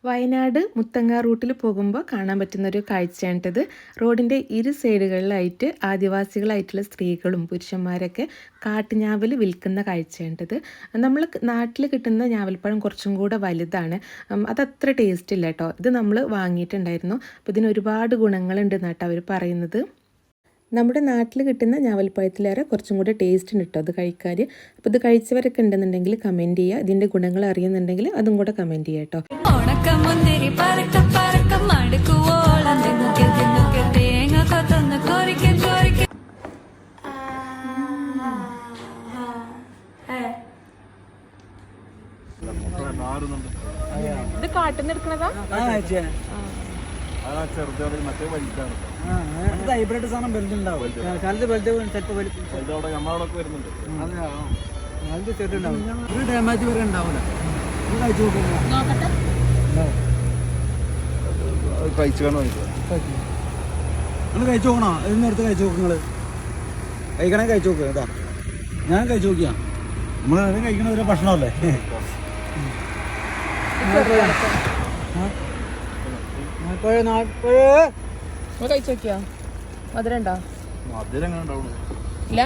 വയനാട് മുത്തങ്ങ റൂട്ടിൽ പോകുമ്പോൾ കാണാൻ പറ്റുന്നൊരു കാഴ്ചയാണിട്ടത്. റോഡിൻ്റെ ഇരു സൈഡുകളിലായിട്ട് ആദിവാസികളായിട്ടുള്ള സ്ത്രീകളും പുരുഷന്മാരൊക്കെ കാട്ടുഞാവൽ വിൽക്കുന്ന കാഴ്ചയാണിട്ടത്. നമ്മൾ നാട്ടിൽ കിട്ടുന്ന ഞാവൽപ്പഴം കുറച്ചും കൂടെ വലുതാണ്. അതത്ര ടേസ്റ്റ് ഇല്ല കേട്ടോ. ഇത് നമ്മൾ വാങ്ങിയിട്ടുണ്ടായിരുന്നു. അപ്പോൾ ഇതിന് ഒരുപാട് ഗുണങ്ങളുണ്ടെന്നാട്ടോ അവർ പറയുന്നത്. നമ്മുടെ നാട്ടിൽ കിട്ടുന്ന ഞാവൽപ്പഴത്തിലേറെ കുറച്ചും കൂടെ ടേസ്റ്റ് ഉണ്ട് കേട്ടോ അത് കഴിക്കാൻ. അപ്പോൾ ഇത് കഴിച്ചവരൊക്കെ ഉണ്ടെന്നുണ്ടെങ്കിൽ കമൻറ്റ് ചെയ്യുക. ഇതിൻ്റെ ഗുണങ്ങൾ അറിയുന്നുണ്ടെങ്കിൽ അതും കൂടെ കമൻറ്റ് ചെയ്യുക കേട്ടോ. ഇത് കാട്ടിൽ നിന്ന് എടുക്കണതാ? ഹൈബ്രിഡ് സാധനം വലുതുണ്ടാവും. കാലത്ത് വലുത് ചിലപ്പോൾ ഒരു ഡാമേജ് വരെ ഉണ്ടാവില്ല. കഴിച്ചു നിങ്ങൾ കഴിച്ചു നോക്കണോ? ഇതിനടുത്ത് കഴിച്ചു നോക്ക്. നിങ്ങൾ കഴിക്കണേ കഴിച്ചു നോക്ക്. കേട്ടോ, ഞാൻ കഴിച്ചു നോക്കിയാ. നമ്മൾ കഴിക്കണ ഒരു ഭക്ഷണമല്ലേ. കഴിച്ചു നോക്കിയോ? മധുരം ഉണ്ടോ? ഇല്ല.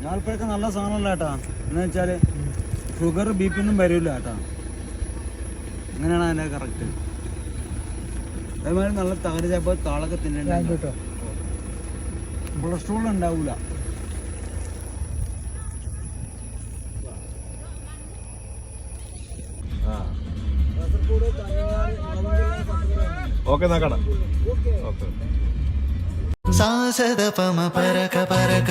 ഞാൽപ്പഴൊക്കെ നല്ല സാധനമല്ല കേട്ടാ. എന്ന് വെച്ചാല് ഷുഗർ BP ഒന്നും വരില്ല കേട്ടാ. അങ്ങനെയാണ് അതിന്റെ കറക്റ്റ്. അതേമാതിരി നല്ല തകര താളൊക്കെ തിന്നണ്ട കേട്ടോ. കൊളസ്ട്രോൾ ഉണ്ടാവൂല. ഓക്കെ നോക്കണം. സാസദ പമ പരക പരക